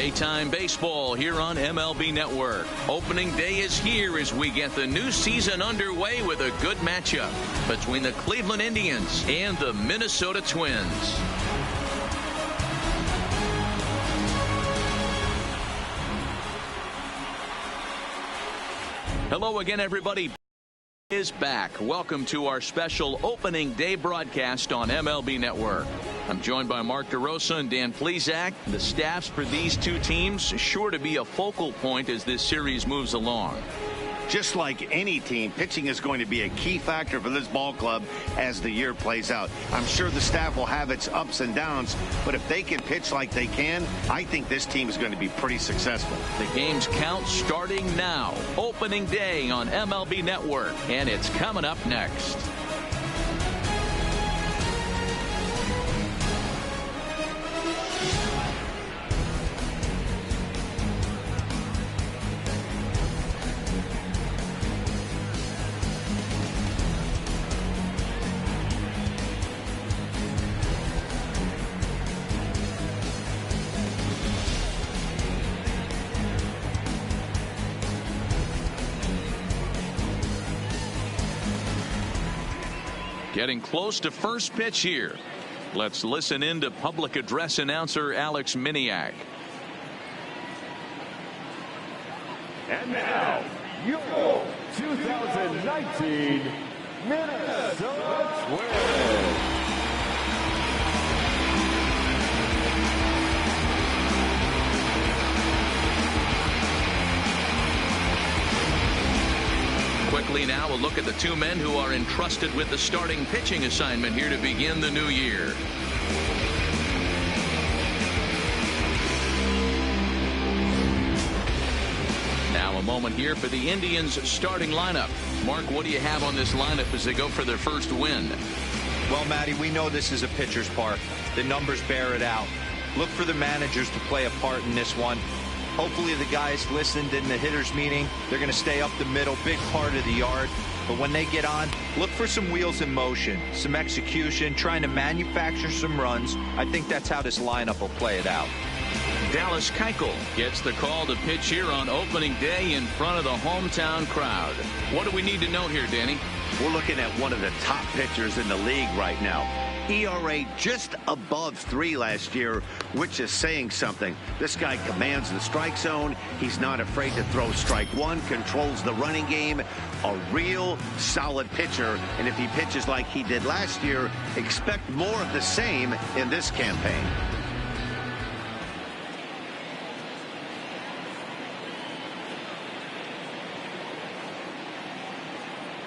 Daytime baseball here on MLB Network. Opening day is here as we get the new season underway with a good matchup between the Cleveland Indians and the Minnesota Twins. Hello again, everybody. Is back. Welcome to our special opening day broadcast on MLB Network. I'm joined by Mark DeRosa and Dan Plesac. The staffs for these two teams sure to be a focal point as this series moves along. Just like any team, pitching is going to be a key factor for this ball club as the year plays out. I'm sure the staff will have its ups and downs, but if they can pitch like they can, I think this team is going to be pretty successful. The game's count starting now. Opening day on MLB Network, and it's coming up next. Getting close to first pitch here. Let's listen in to public address announcer Alex Miniak. And now, your 2019 Minnesota Twins. Quickly now, a look at the two men who are entrusted with the starting pitching assignment here to begin the new year. Now a moment here for the Indians starting lineup. Mark, what do you have on this lineup as they go for their first win? Well, Matty, we know this is a pitcher's park. The numbers bear it out. Look for the managers to play a part in this one. Hopefully the guys listened in the hitters meeting. They're going to stay up the middle, big part of the yard. But when they get on, look for some wheels in motion, some execution, trying to manufacture some runs. I think that's how this lineup will play it out. Dallas Keuchel gets the call to pitch here on opening day in front of the hometown crowd. What do we need to know here, Danny? We're looking at one of the top pitchers in the league right now. ERA just above 3 last year, which is saying something. This guy commands the strike zone. He's not afraid to throw strike one, controls the running game. A real solid pitcher. And if he pitches like he did last year, expect more of the same in this campaign.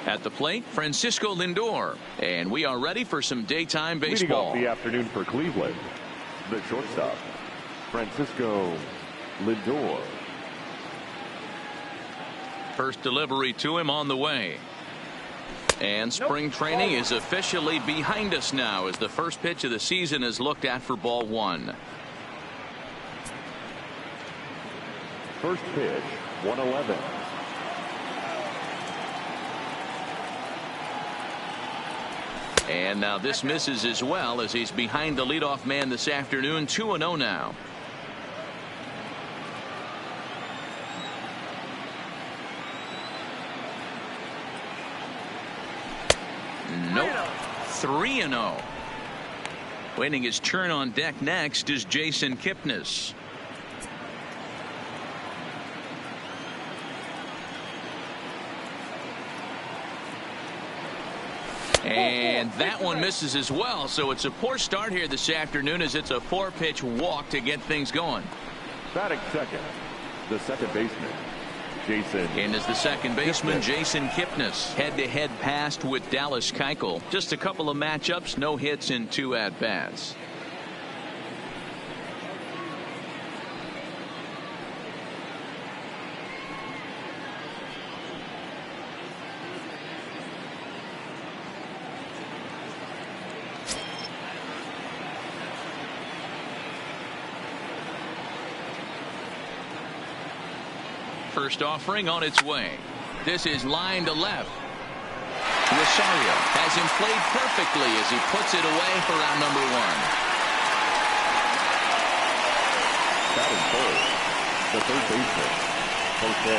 At the plate, Francisco Lindor. And we are ready for some daytime baseball. Leading off the afternoon for Cleveland, the shortstop, Francisco Lindor. First delivery to him on the way. And spring training is officially behind us now as the first pitch of the season is looked at for ball one. First pitch, 111. And now this misses as well as he's behind the leadoff man this afternoon. 2-0 now. Nope. 3-0. Waiting his turn on deck next is Jason Kipnis. And that one misses as well. So it's a poor start here this afternoon as it's a 4-pitch walk to get things going. Batting second, the second baseman, Jason. And as the second baseman, Jason Kipnis. Head-to-head passed with Dallas Keuchel. Just a couple of matchups, no hits in 2 at-bats. First offering on its way. This is line to left. Rosario has him played perfectly as he puts it away for out number 1. batting third, the third baseman, Jose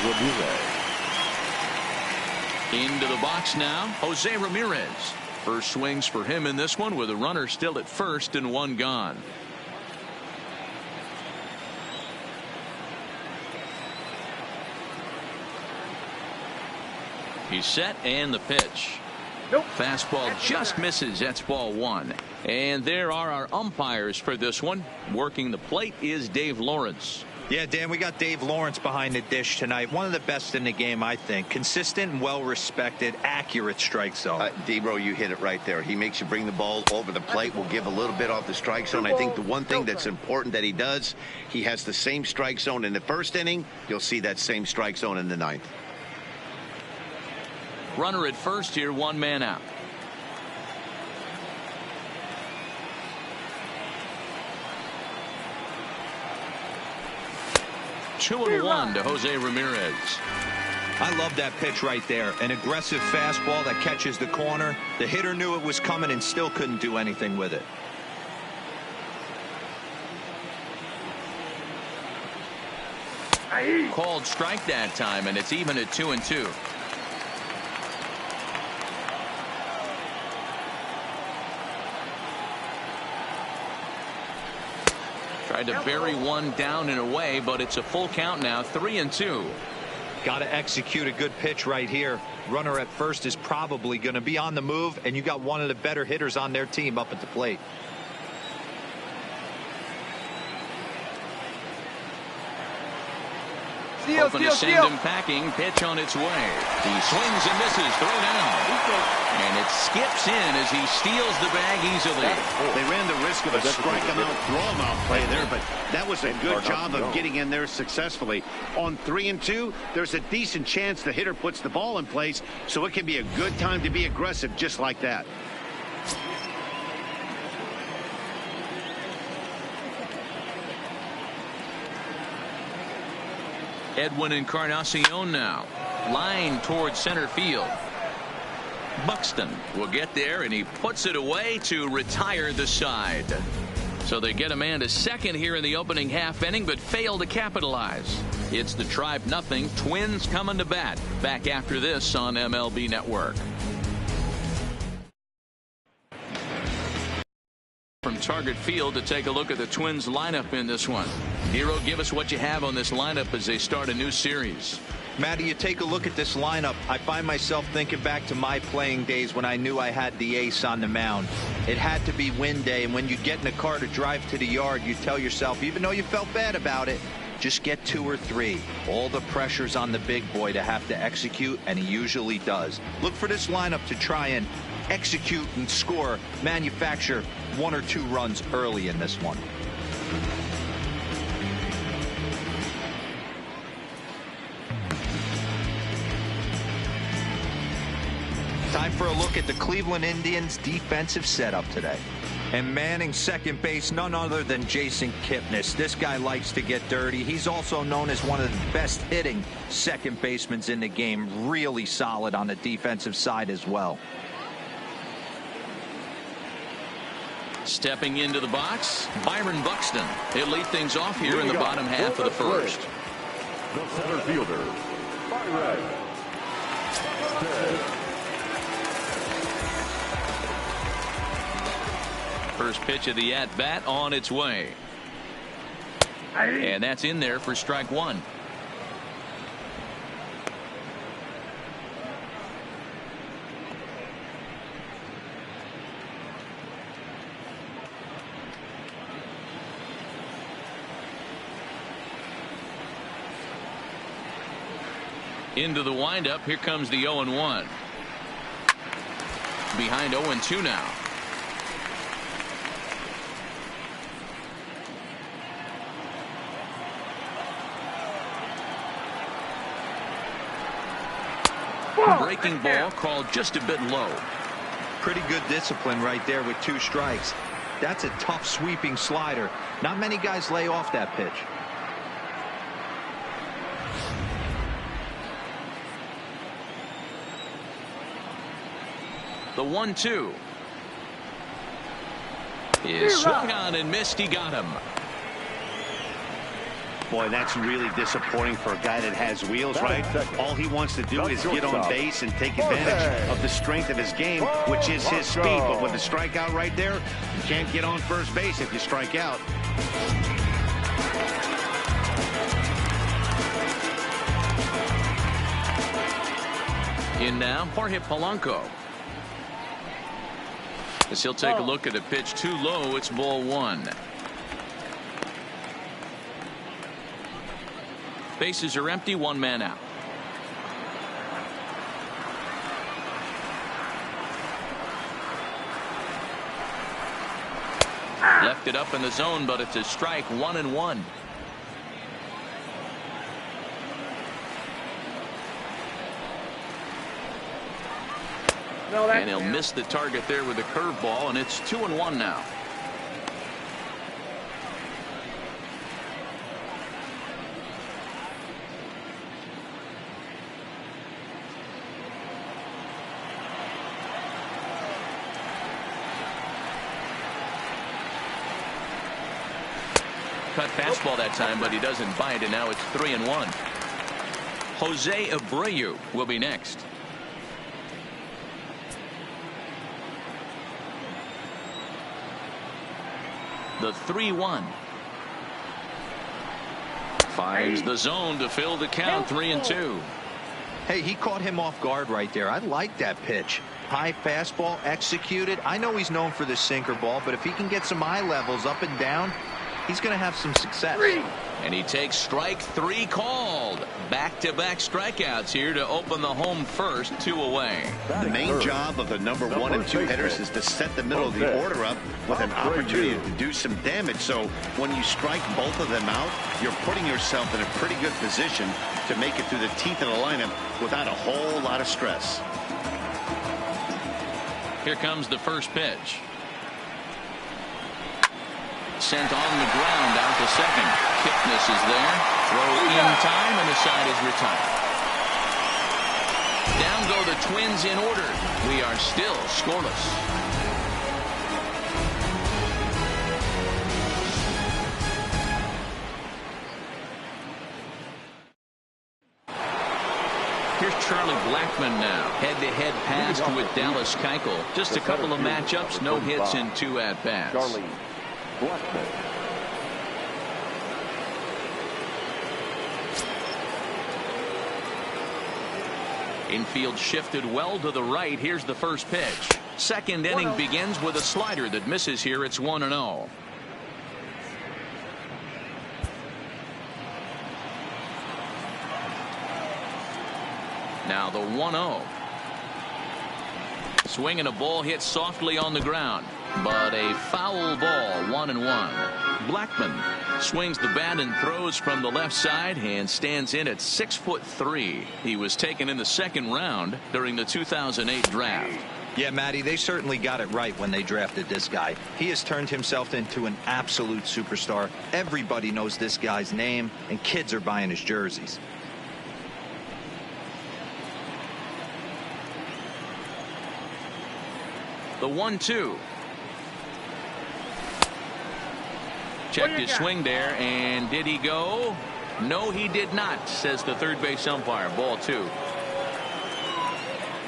Ramirez. Into the box now, Jose Ramirez. First swings for him in this one with a runner still at first and one gone. He's set and the pitch. Nope. Fastball just misses. That's ball one. And there are our umpires for this one. Working the plate is Dave Lawrence. Yeah, Dan, we got Dave Lawrence behind the dish tonight. One of the best in the game, I think. Consistent and well-respected, accurate strike zone. D-Bro, you hit it right there. He makes you bring the ball over the plate. We'll give a little bit off the strike zone. I think the one thing that's important that he does, he has the same strike zone in the first inning. You'll see that same strike zone in the ninth. Runner at first here, one man out. Two and one to Jose Ramirez. I love that pitch right there. An aggressive fastball that catches the corner. The hitter knew it was coming and still couldn't do anything with it. Called strike that time, and it's even at 2-2. Tried to bury one down and away, but it's a full count now, 3-2. Got to execute a good pitch right here. Runner at first is probably going to be on the move, and you got one of the better hitters on their team up at the plate. Hoping to send him packing. Pitch on its way. He swings and misses. Throw down. And it skips in as he steals the bag easily. They ran the risk of a strike him out, throw him out play there, but that was a good job of getting in there successfully. On 3-2, there's a decent chance the hitter puts the ball in place, so it can be a good time to be aggressive just like that. Edwin Encarnacion now. Line towards center field. Buxton will get there, and he puts it away to retire the side. So they get a man to second here in the opening half inning, but fail to capitalize. It's the Tribe nothing. Twins coming to bat. Back after this on MLB Network. From Target Field to take a look at the Twins lineup in this one. Hero, give us what you have on this lineup as they start a new series. Matty, you take a look at this lineup. I find myself thinking back to my playing days when I knew I had the ace on the mound. It had to be win day, and when you get in a car to drive to the yard, you tell yourself, even though you felt bad about it, just get 2 or 3. All the pressure's on the big boy to have to execute, and he usually does. Look for this lineup to try and execute and score, manufacture 1 or 2 runs early in this one. Time for a look at the Cleveland Indians' defensive setup today. And manning second base, none other than Jason Kipnis. This guy likes to get dirty. He's also known as one of the best hitting second basemen in the game. Really solid on the defensive side as well. Stepping into the box, Byron Buxton. He'll lead things off here in the bottom half of the first. The center fielder, Byron. First pitch of the at-bat on its way. And that's in there for strike one. Into the windup. Here comes the 0-1. Behind 0-2 now. Breaking ball called just a bit low. Pretty good discipline right there with 2 strikes. That's a tough sweeping slider. Not many guys lay off that pitch. The 1-2 is swung on and missed. He got him. Boy, that's really disappointing for a guy that has wheels, right? All he wants to do is get on base and take advantage of the strength of his game, which is his speed. But with the strikeout right there, you can't get on first base if you strike out. In now, Jorge Polanco. As he'll take a look at a pitch too low, it's ball one. Bases are empty, one man out. Left it up in the zone, but it's a strike, 1-1. And he'll miss the target there with a curveball, and it's 2-1 now. Cut fastball that time, but he doesn't bite, and now it's 3-1. Jose Abreu will be next. The 3-1. Finds the zone to fill the count, 3-2. Hey, he caught him off guard right there. I like that pitch. High fastball executed. I know he's known for the sinker ball, but if he can get some eye levels up and down, he's going to have some success. And he takes strike 3 called. Back-to-back strikeouts here to open the home first, 2 away. The main job of the number 1 and 2 hitters is to set the middle of the order up with an opportunity to do some damage. So when you strike both of them out, you're putting yourself in a pretty good position to make it through the teeth of the lineup without a whole lot of stress. Here comes the first pitch. Sent on the ground out to second. Kipnis is there. Throw in time, and the side is retired. Down go the Twins in order. We are still scoreless. Here's Charlie Blackmon now. Head-to-head pass with Dallas Keuchel. Just a couple of matchups, no hits in 2 at-bats. Charlie Blackmon. Infield shifted well to the right. Here's the first pitch. Second inning begins with a slider that misses here. It's 1-0. Now the 1-0. Swinging a ball hit softly on the ground, but a foul ball, 1-1. Blackmon swings the bat and throws from the left side and stands in at 6'3". He was taken in the second round during the 2008 draft. Yeah, Matty, they certainly got it right when they drafted this guy. He has turned himself into an absolute superstar. Everybody knows this guy's name, and kids are buying his jerseys. The 1-2. Checked his swing there, and did he go? No, he did not, says the third base umpire. Ball 2.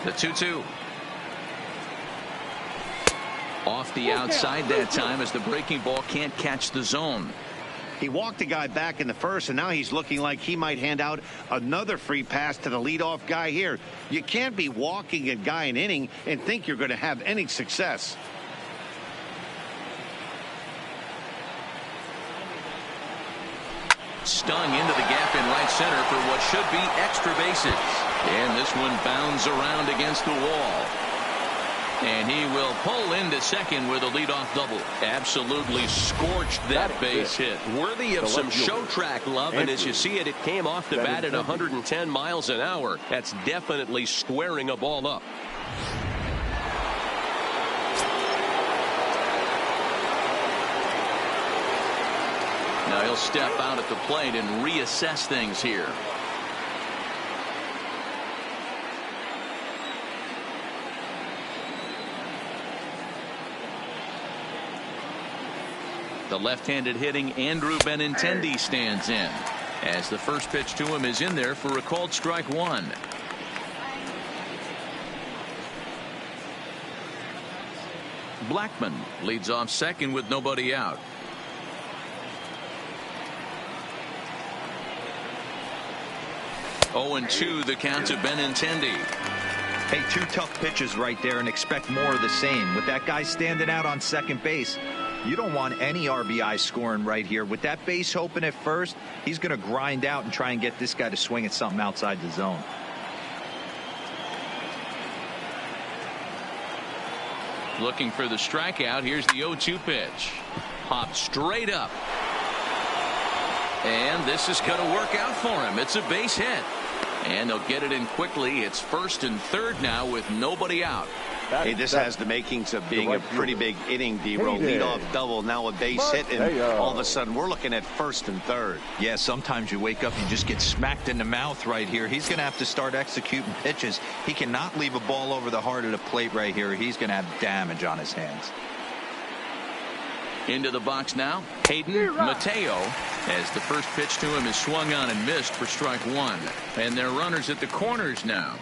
The 2-2. Off the outside that time as the breaking ball can't catch the zone. He walked the guy back in the first, and now he's looking like he might hand out another free pass to the leadoff guy here. You can't be walking a guy an inning and think you're going to have any success. Stung into the gap in right center for what should be extra bases. And this one bounds around against the wall. And he will pull into second with a leadoff double. Absolutely scorched that base hit. Worthy of some show track love, and as you see it, it came off the bat at 110 miles an hour. That's definitely squaring a ball up. Now he'll step out at the plate and reassess things here. The left-handed hitting Andrew Benintendi stands in. as the first pitch to him is in there for a called strike one. Blackman leads off second with nobody out. Oh, and 2 the count to Benintendi. Hey, 2 tough pitches right there, and expect more of the same. With that guy standing out on second base, you don't want any RBI scoring right here. With that base open at first, he's going to grind out and try and get this guy to swing at something outside the zone. Looking for the strikeout. Here's the 0-2 pitch. Popped straight up. And this is going to work out for him. It's a base hit. And they'll get it in quickly. It's first and third now with nobody out. Hey, this has the makings of being a pretty big inning, D-Roll. Leadoff double, now a base hit, and all of a sudden we're looking at first and third. Yeah, sometimes you wake up and just get smacked in the mouth right here. He's going to have to start executing pitches. He cannot leave a ball over the heart of the plate right here. He's going to have damage on his hands. Into the box now, Hayden Mateo, as the first pitch to him is swung on and missed for strike one. And they're runners at the corners now.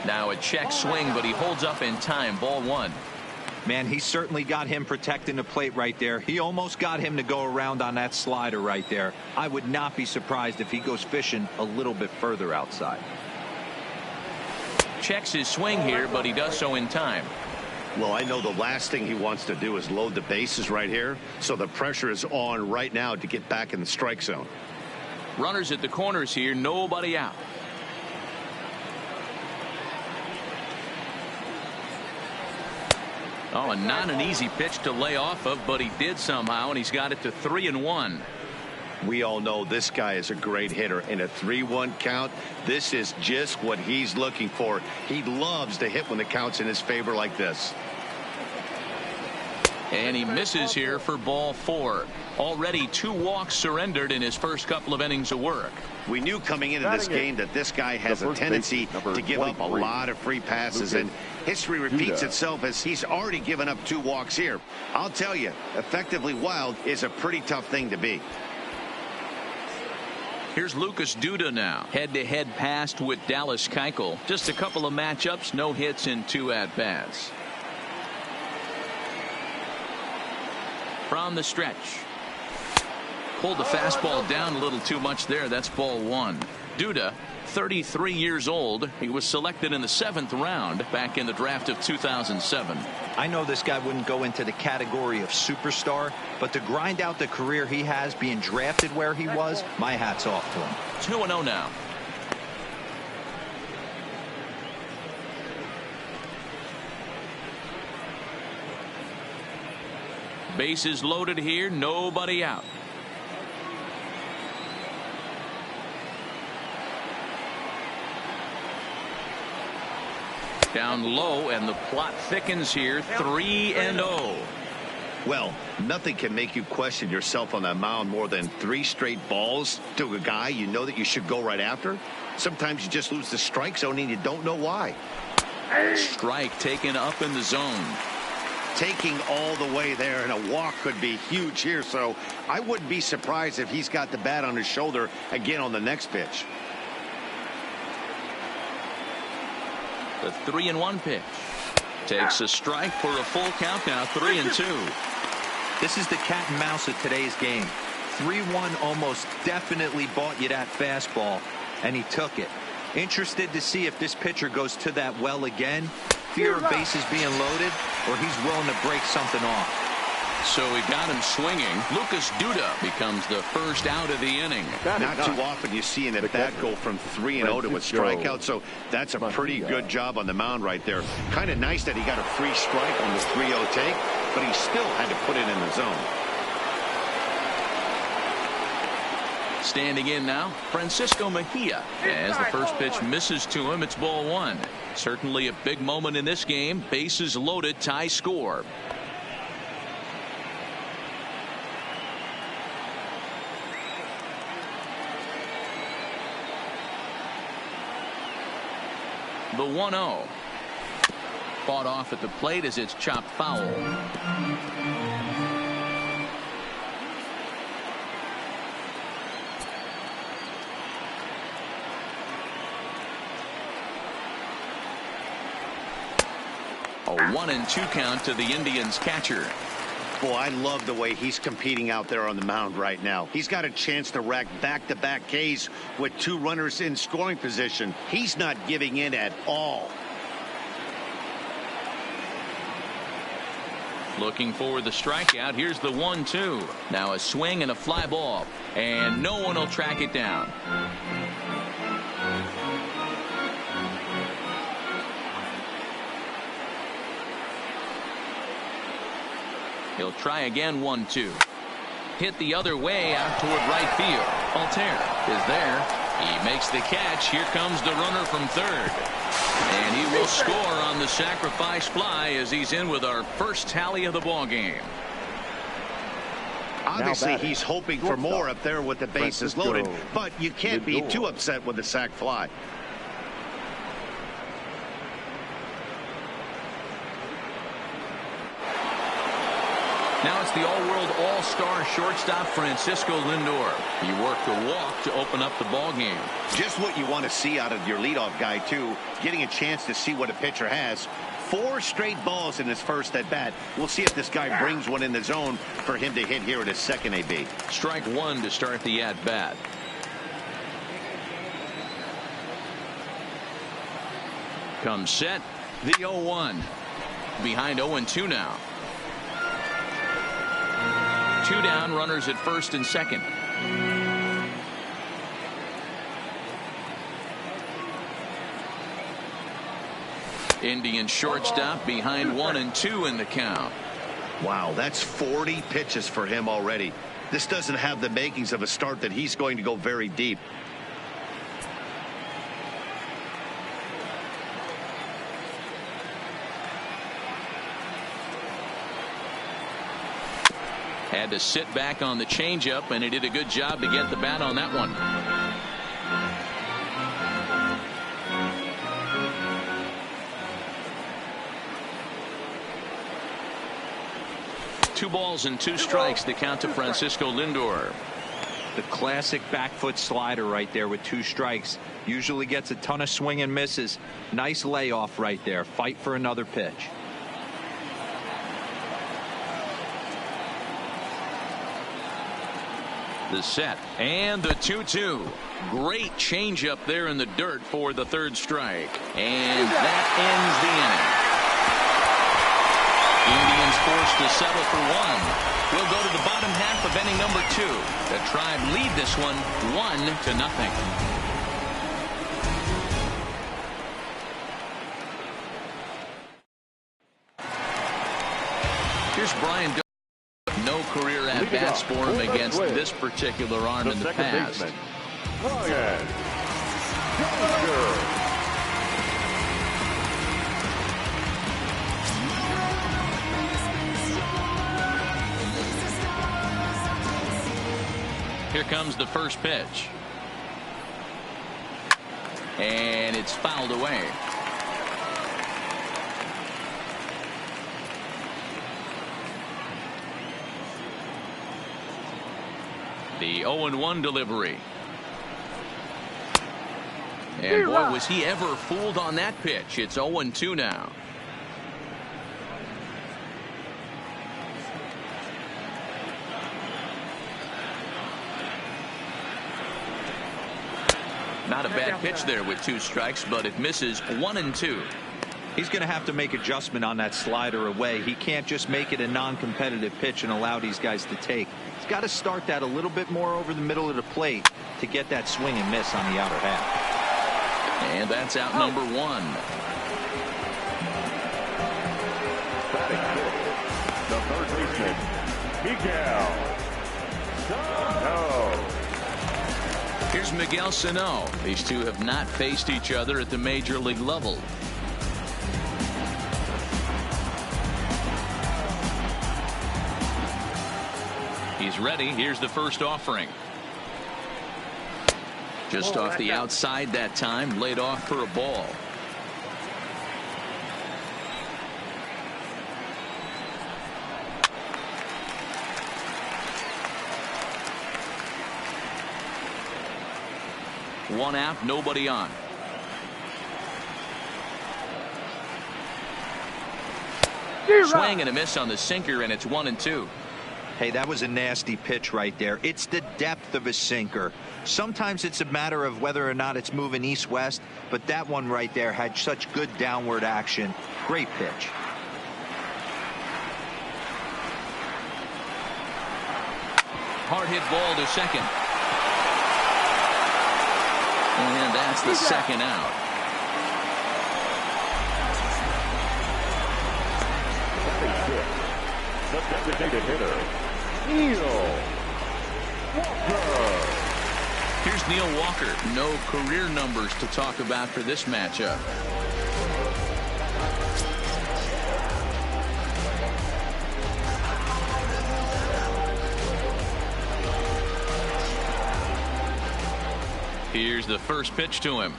Now a check swing, but he holds up in time. Ball one. Man, he certainly got him protecting the plate right there. He almost got him to go around on that slider right there. I would not be surprised if he goes fishing a little bit further outside. Checks his swing here, but he does so in time. Well, I know the last thing he wants to do is load the bases right here, so the pressure is on right now to get back in the strike zone. Runners at the corners here, nobody out. Oh, and not an easy pitch to lay off of, but he did somehow, and he's got it to 3-1. We all know this guy is a great hitter. In a 3-1 count, this is just what he's looking for. He loves to hit when the count's in his favor like this. And he misses here for ball 4. Already 2 walks surrendered in his first couple of innings of work. We knew coming into this game that this guy has a tendency to give up a lot of free passes, and history repeats itself as he's already given up 2 walks here. I'll tell you, effectively wild is a pretty tough thing to be. Here's Lucas Duda now. Head-to-head passed with Dallas Keuchel. Just a couple of matchups, no hits in 2 at-bats. From the stretch. Pulled the fastball down a little too much there. That's ball 1. Duda, 33 years old. He was selected in the 7th round back in the draft of 2007. I know this guy wouldn't go into the category of superstar, but to grind out the career he has being drafted where he was, my hat's off to him. 2-0 now. Bases loaded here, nobody out. Down low, and the plot thickens here. 3-0. Well, nothing can make you question yourself on that mound more than 3 straight balls to a guy you know that you should go right after. Sometimes you just lose the strike zone and you don't know why. Strike taken up in the zone. Taking all the way there, and a walk could be huge here, so I wouldn't be surprised if he's got the bat on his shoulder again on the next pitch. The 3-1 pitch. Takes a strike for a full count now. 3-2. This is the cat and mouse of today's game. 3-1 almost definitely bought you that fastball, and he took it. Interested to see if this pitcher goes to that well again. Fear of bases being loaded, or he's willing to break something off. So he got him swinging. Lucas Duda becomes the first out of the inning. Not too often you see an at-bat go from 3-0 to a strikeout, so that's a pretty good job on the mound right there. Kind of nice that he got a free strike on the 3-0 take, but he still had to put it in the zone. Standing in now, Francisco Mejia. As the first pitch misses to him, it's ball 1. Certainly a big moment in this game. Bases loaded, tie score. The 1-0. Fought off at the plate as it's chopped foul. A 1-2 count to the Indians catcher. Boy, I love the way he's competing out there on the mound right now. He's got a chance to rack back-to-back Ks with 2 runners in scoring position. He's not giving in at all. Looking for the strikeout. Here's the 1-2. Now a swing and a fly ball, and no one will track it down. He'll try again. 1-2. Hit the other way out toward right field. Altair is there. He makes the catch. Here comes the runner from third. And he will score on the sacrifice fly as he's in with our first tally of the ball game. Obviously, he's hoping for more up there with the bases loaded, but you can't be too upset with the sac fly. Now it's the all-world all-star shortstop Francisco Lindor. He worked a walk to open up the ball game. Just what you want to see out of your leadoff guy, too. Getting a chance to see what a pitcher has. 4 straight balls in his first at bat. We'll see if this guy brings one in the zone for him to hit here at his second AB. Strike 1 to start the at bat. Comes set. The 0-1. Behind 0-2 now. 2 down, runners at first and second. Indian shortstop behind 1-2 in the count. Wow, that's 40 pitches for him already. This doesn't have the makings of a start that he's going to go very deep. Had to sit back on the changeup, and he did a good job to get the bat on that one. Two balls and 2 strikes to count to Francisco Lindor. The classic back foot slider right there with 2 strikes. Usually gets a ton of swing and misses. Nice layoff right there. Fight for another pitch. The set and the 2-2. Great changeup there in the dirt for the 3rd strike. And that ends the inning. Indians forced to settle for 1. We'll go to the bottom half of inning number 2. The Tribe lead this one 1-0. Here's Brian. No career at-bats for him against this particular arm in the past. Here comes the first pitch. And it's fouled away. The 0-1 delivery. And boy, was he ever fooled on that pitch. It's 0-2 now. Not a bad pitch there with 2 strikes, but it misses. 1-2. He's going to have to make adjustment on that slider away. He can't just make it a non-competitive pitch and allow these guys to take. He's got to start that a little bit more over the middle of the plate to get that swing and miss on the outer half. And that's out number 1. The third baseman, Miguel Sano. Here's Miguel Sano. These two have not faced each other at the major league level. He's ready. Here's the first offering. Just off the outside that time, laid off for a ball. One out, nobody on. Swing and a miss on the sinker, and it's 1-2. Hey, that was a nasty pitch right there. It's the depth of a sinker. Sometimes it's a matter of whether or not it's moving east-west, but that one right there had such good downward action. Great pitch. Hard hit ball to second. And that's the second out. The designated hitter, Neil Walker. Here's Neil Walker. No career numbers to talk about for this matchup. Here's the first pitch to him.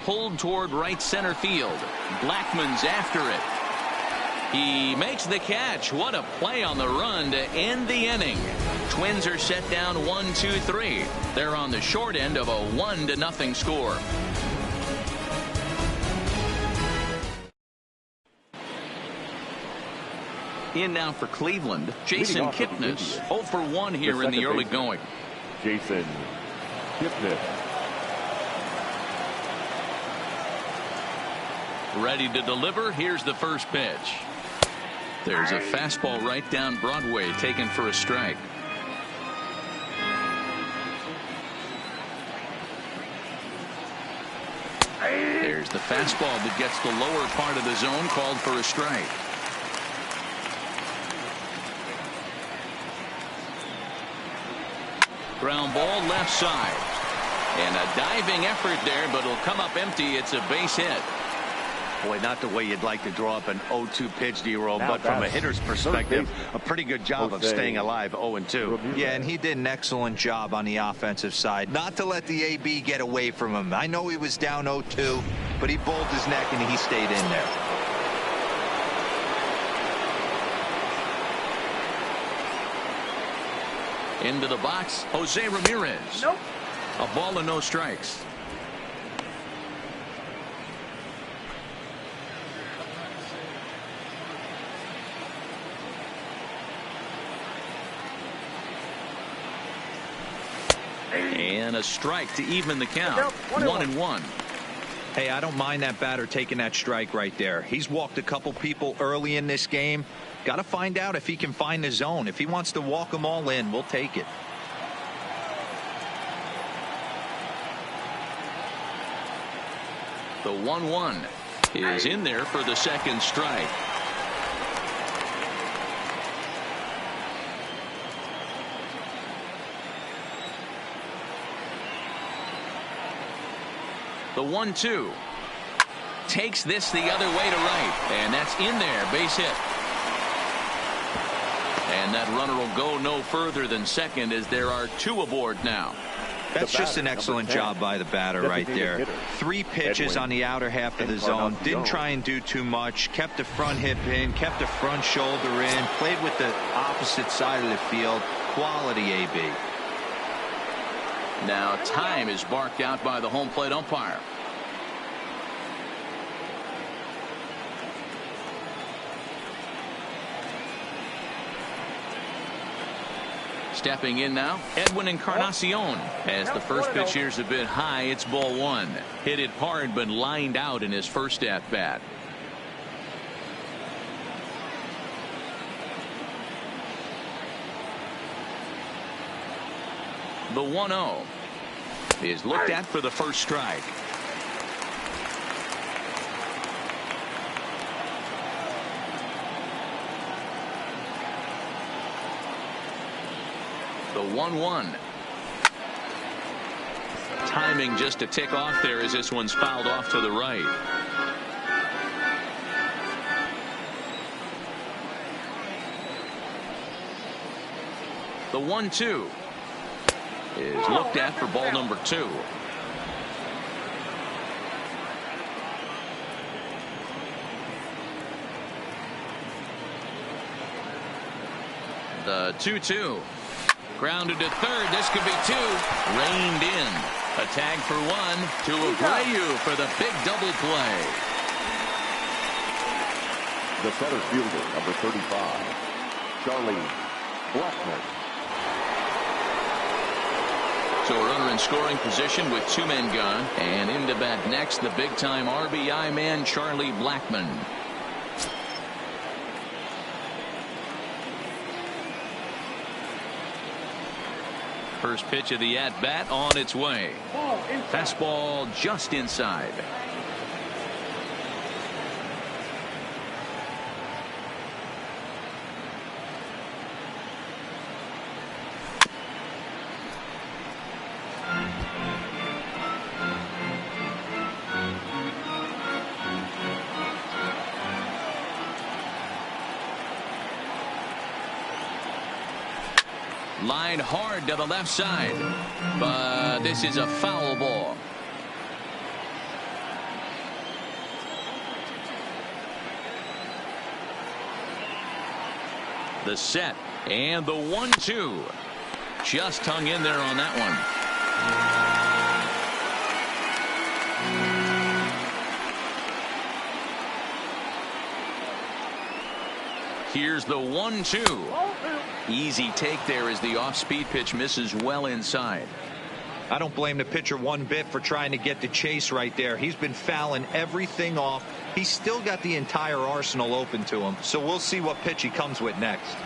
Pulled toward right center field. Blackmon's after it. He makes the catch. What a play on the run to end the inning. Twins are set down 1-2-3. They're on the short end of a 1-0 score. In now for Cleveland, Jason Kipnis. 0 for 1 here in the early going. Jason Kipnis. Ready to deliver. Here's the first pitch. There's a fastball right down Broadway, taken for a strike. There's the fastball that gets the lower part of the zone, called for a strike. Ground ball left side. And a diving effort there, but it'll come up empty. It's a base hit. Boy, not the way you'd like to draw up an 0-2 pitch, D-Roll, but from a hitter's perspective, a pretty good job of staying alive. 0-2. Yeah, and he did an excellent job on the offensive side. Not to let the AB get away from him. I know he was down 0-2, but he bowled his neck and he stayed in there. Into the box, Jose Ramirez. Nope. A ball and no strikes. And a strike to even the count. 1-1. Hey, I don't mind that batter taking that strike right there. He's walked a couple people early in this game. Got to find out if he can find the zone. If he wants to walk them all in, we'll take it. The 1-1 is in there for the second strike. The 1-2 takes this the other way to right, and that's in there, base hit. And that runner will go no further than second, as there are two aboard now. That's just an excellent job by the batter right there. 3 pitches on the outer half of the zone. Didn't try and do too much. Kept the front hip in, kept the front shoulder in, played with the opposite side of the field. Quality AB. Now time is barked out by the home plate umpire. Stepping in now, Edwin Encarnacion. As the first pitch here's a bit high, it's ball 1. Hit it hard, but lined out in his first at bat. The 1-0 is looked at for the first strike. The 1-1. Timing just a tick off there as this one's fouled off to the right. The 1-2 is looked at for ball number 2. The 2-2 Grounded to third. This could be two. Reined in. A tag for one to Abreu for the big double play. The center fielder, number 35, Charlie Blackmon. So a runner in scoring position with two men gone. And into bat next, the big-time RBI man, Charlie Blackmon. First pitch of the at-bat on its way. Fastball just inside. Line hard to the left side, but this is a foul ball. The set and the 1-2 just hung in there on that one. Here's the 1-2. Easy take there as the off-speed pitch misses well inside. I don't blame the pitcher one bit for trying to get the chase right there. He's been fouling everything off. He's still got the entire arsenal open to him. So we'll see what pitch he comes with next.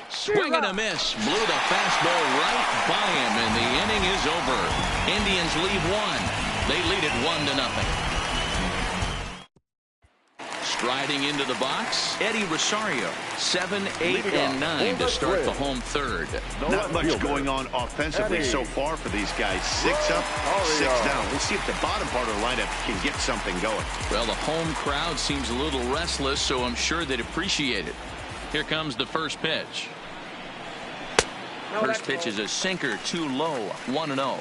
Swing and a miss. Blew the fastball right by him, and the inning is over. Indians leave one. They lead it 1-0. Striding into the box, Eddie Rosario. 7, 8, and 9 to start the home third. Not much going on offensively so far for these guys. 6 up, 6 down. We'll see if the bottom part of the lineup can get something going. Well, the home crowd seems a little restless, so I'm sure they'd appreciate it. Here comes the first pitch. First pitch is a sinker, too low. 1-0.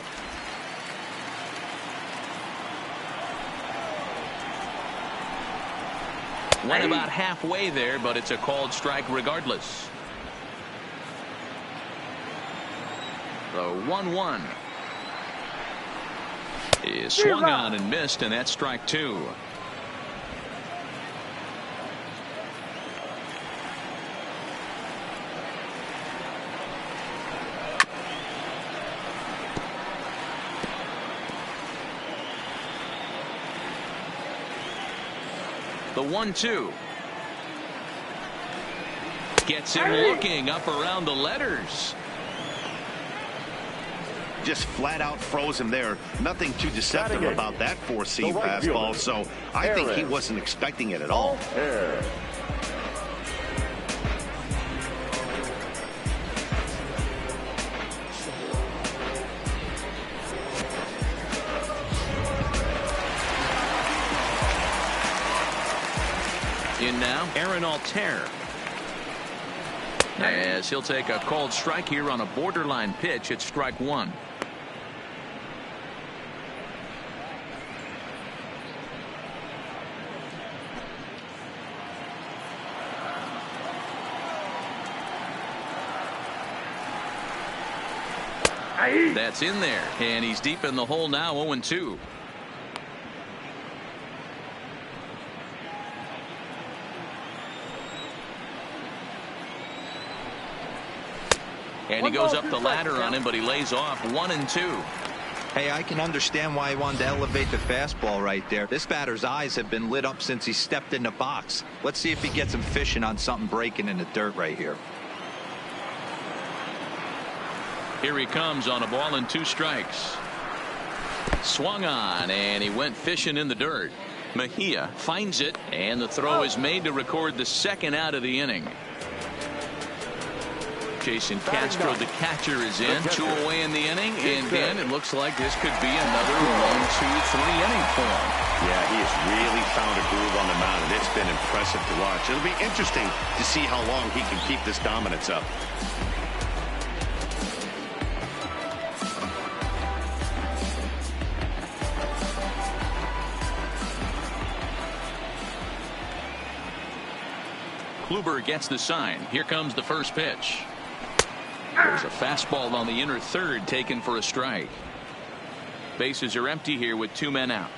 Went about halfway there, but it's a called strike regardless. The 1-1 is swung on and missed, and that's strike two. The 1-2 gets him looking up around the letters. Just flat out froze him there. Nothing too deceptive about that four-seam fastball, so I think he wasn't expecting it at all. In now, Aaron Altair. As he'll take a called strike here on a borderline pitch at strike one. That's in there, and he's deep in the hole now. 0-2. And he goes up the ladder on him, but he lays off. 1-2. Hey, I can understand why he wanted to elevate the fastball right there. This batter's eyes have been lit up since he stepped in the box. Let's see if he gets him fishing on something breaking in the dirt right here. Here he comes on a ball and 2 strikes. Swung on, and he went fishing in the dirt. Mejia finds it, and the throw is made to record the second out of the inning. Jason Castro, the catcher, is in. 2 away in the inning, and then it looks like this could be another 1-2-3 inning for him. Yeah, he has really found a groove on the mound, and it's been impressive to watch. It'll be interesting to see how long he can keep this dominance up. Kluber gets the sign. Here comes the first pitch. There's a fastball on the inner third taken for a strike. Bases are empty here with 2 men out.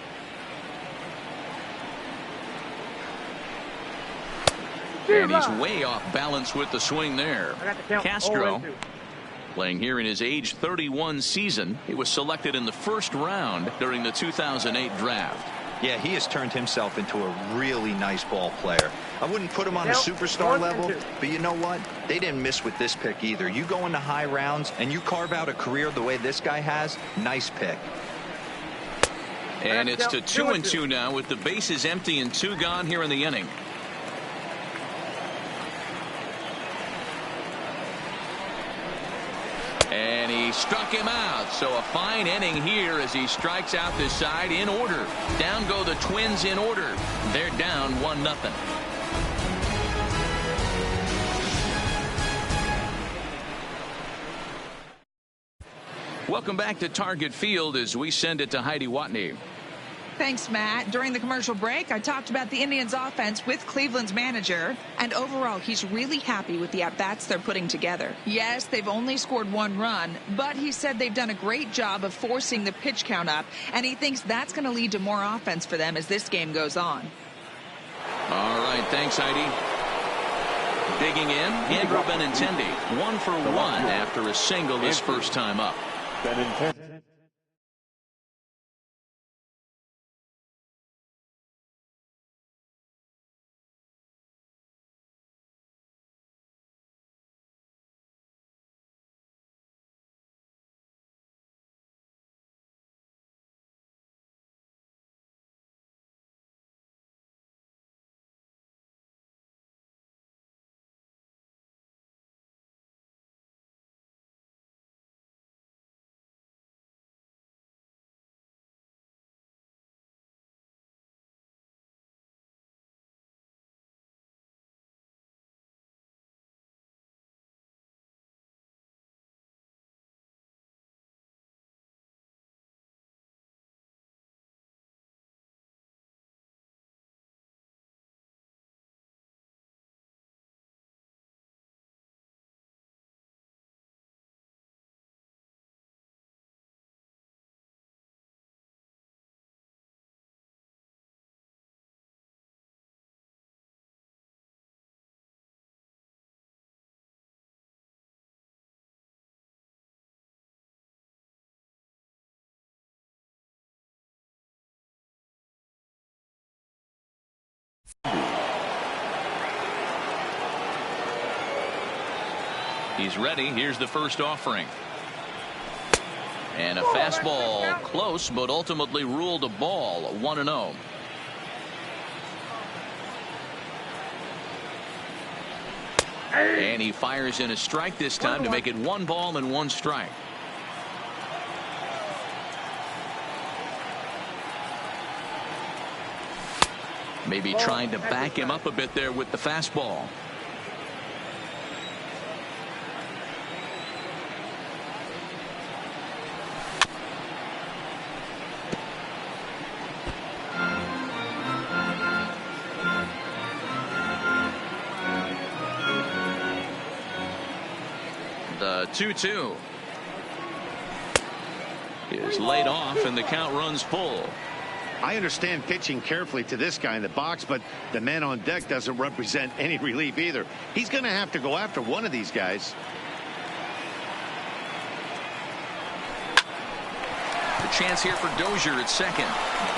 And he's way off balance with the swing there. Castro, playing here in his age 31 season. He was selected in the first round during the 2008 draft. Yeah, he has turned himself into a really nice ball player. I wouldn't put him on a superstar level, but you know what? They didn't miss with this pick either. You go into high rounds and you carve out a career the way this guy has, nice pick. And it's to 2-2 now with the bases empty and 2 gone here in the inning. And he struck him out. So a fine inning here as he strikes out this side in order. Down go the Twins in order. They're down 1-0. Welcome back to Target Field as we send it to Heidi Watney. Thanks, Matt. During the commercial break, I talked about the Indians' offense with Cleveland's manager, and overall, he's really happy with the at-bats they're putting together. Yes, they've only scored 1 run, but he said they've done a great job of forcing the pitch count up, and he thinks that's going to lead to more offense for them as this game goes on. All right, thanks, Heidi. Digging in, Andrew Benintendi, 1 for 1 after a single his first time up. Benintendi. He's ready. Here's the first offering. And a fastball close, but ultimately ruled a ball. 1-0. And he fires in a strike this time to make it 1 ball and 1 strike. Maybe trying to back him up a bit there with the fastball. The 2-2 is laid off and the count runs full. I understand pitching carefully to this guy in the box, but the man on deck doesn't represent any relief either. He's going to have to go after one of these guys. The chance here for Dozier at second.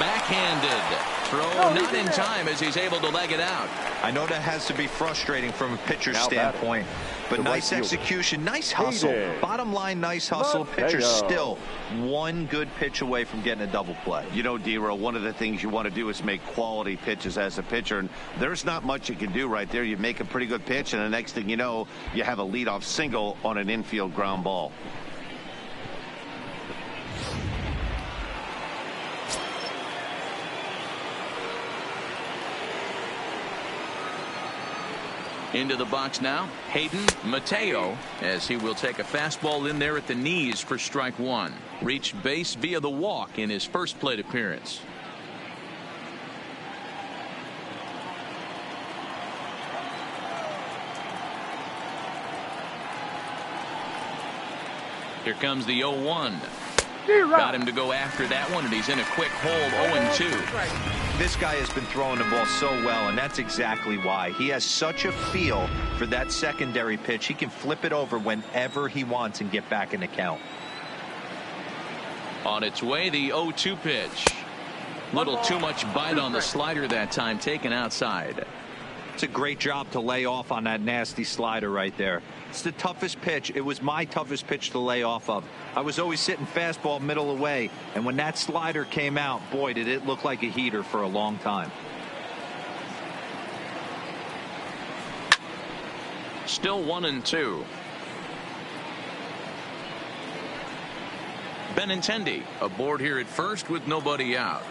Backhanded throw, not in time as he's able to leg it out. I know that has to be frustrating from a pitcher's standpoint, but nice execution, nice hustle. Bottom line, nice hustle. Pitcher's still 1 good pitch away from getting a double play. You know, D-Row, one of the things you want to do is make quality pitches as a pitcher, and there's not much you can do right there. You make a pretty good pitch, and the next thing you know, you have a leadoff single on an infield ground ball. Into the box now, Hayden Mateo, as he will take a fastball in there at the knees for strike 1. Reached base via the walk in his first plate appearance. Here comes the 0-1. Got him to go after that one, and he's in a quick hold, 0-2. This guy has been throwing the ball so well, and that's exactly why. He has such a feel for that secondary pitch. He can flip it over whenever he wants and get back in the count. On its way, the 0-2 pitch. Little too much bite on the slider that time, taken outside. It's a great job to lay off on that nasty slider right there. It's the toughest pitch. It was my toughest pitch to lay off of. I was always sitting fastball middle away, and when that slider came out, boy, did it look like a heater for a long time. Still 1-2. Benintendi aboard here at first with nobody out.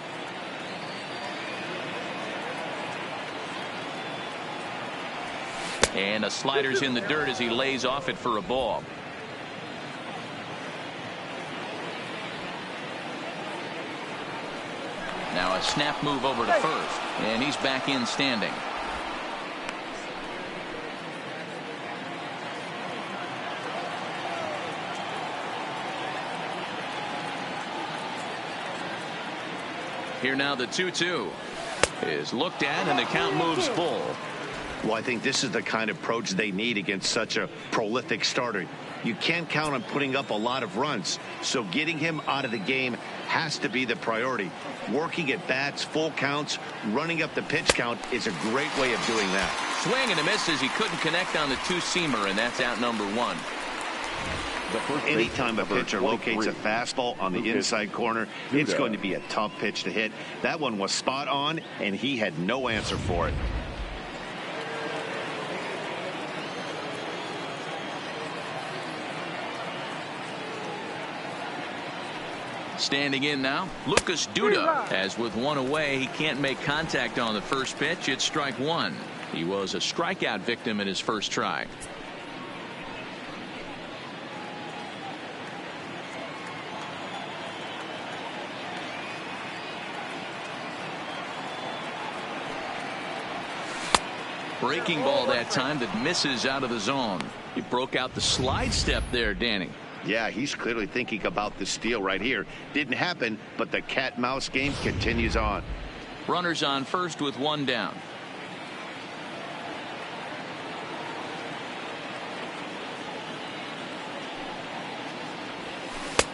And a slider's in the dirt as he lays off it for a ball. Now a snap move over to first, and he's back in standing. Here now the 2-2 is looked at, and the count moves full. Well, I think this is the kind of approach they need against such a prolific starter. You can't count on putting up a lot of runs, so getting him out of the game has to be the priority. Working at bats, full counts, running up the pitch count is a great way of doing that. Swing and a miss as he couldn't connect on the two-seamer, and that's out number one. Anytime a pitcher locates a fastball on the inside corner, it's going to be a tough pitch to hit. That one was spot on, and he had no answer for it. Standing in now, Lucas Duda, as with one away, he can't make contact on the first pitch. It's strike one. He was a strikeout victim in his first try. Breaking ball that time that misses out of the zone. He broke out the slide step there, Danny. Yeah, he's clearly thinking about the steal right here. Didn't happen, but the cat-mouse game continues on. Runners on first with one down.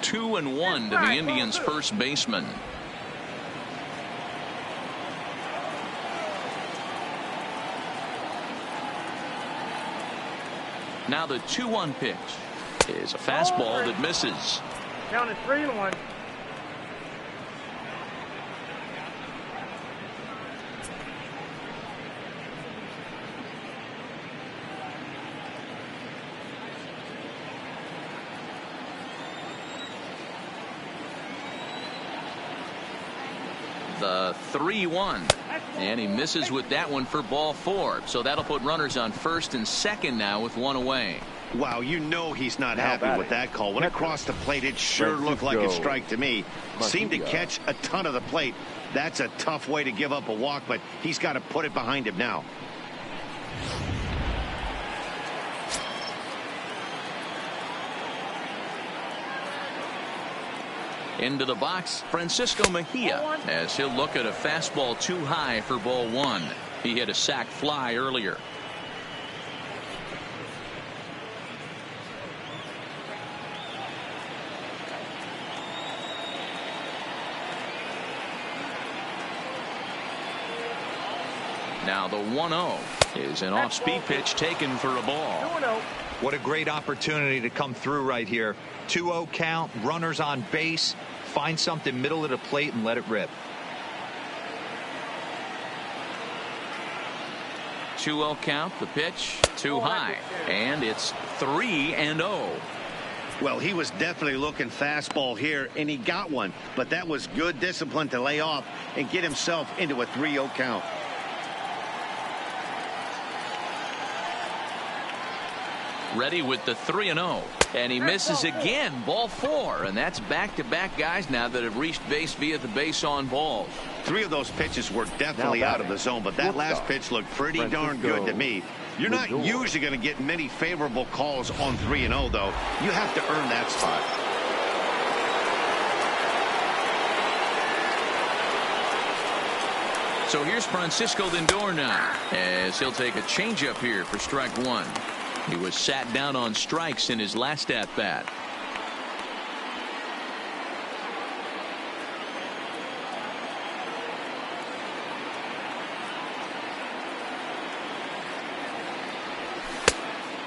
Two and one to the Indians' first baseman. Now the 2-1 pitch is a fastball that misses. Count it 3-1. The 3-1, and he misses with that one for ball four. So that'll put runners on first and second now with one away. Wow, you know he's not happy with that call. When it crossed the plate, it sure looked like a strike to me. Seemed to catch a ton of the plate. That's a tough way to give up a walk, but he's got to put it behind him now. Into the box, Francisco Mejia, as he'll look at a fastball too high for ball one. He hit a sac fly earlier. Now the 1-0 is an off-speed pitch taken for a ball. What a great opportunity to come through right here. 2-0 count, runners on base. Find something middle of the plate and let it rip. 2-0 count, the pitch too high, and it's 3-0. Well, he was definitely looking fastball here, and he got one, but that was good discipline to lay off and get himself into a 3-0 count. Ready with the 3-0, and he misses again, ball four, and that's back-to-back guys now that have reached base via the base on balls. Three of those pitches were definitely out of the zone, but that last pitch looked pretty darn good to me. You're not usually going to get many favorable calls on 3-0, though. You have to earn that spot. So here's Francisco Lindor now, as he'll take a changeup here for strike one. He was sat down on strikes in his last at-bat.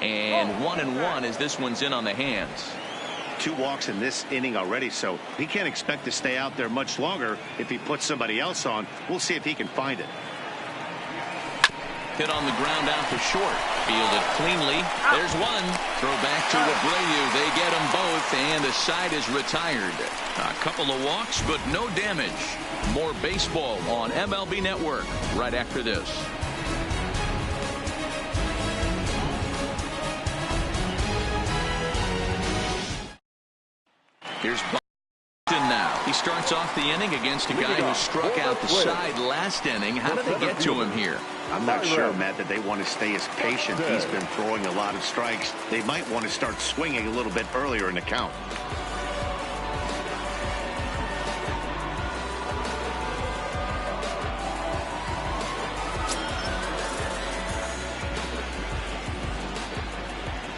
And 1-1 as this one's in on the hands. 2 walks in this inning already, so he can't expect to stay out there much longer. If he puts somebody else on, we'll see if he can find it. Hit on the ground out to short. Fielded cleanly. There's one. Throw back to Abreu. They get them both, and the side is retired. A couple of walks, but no damage. More baseball on MLB Network right after this. Here's Boston now. He starts off the inning against a guy who struck out the side last inning. How did they get to him here? I'm not sure, Matt, that they want to stay as patient. He's been throwing a lot of strikes. They might want to start swinging a little bit earlier in the count.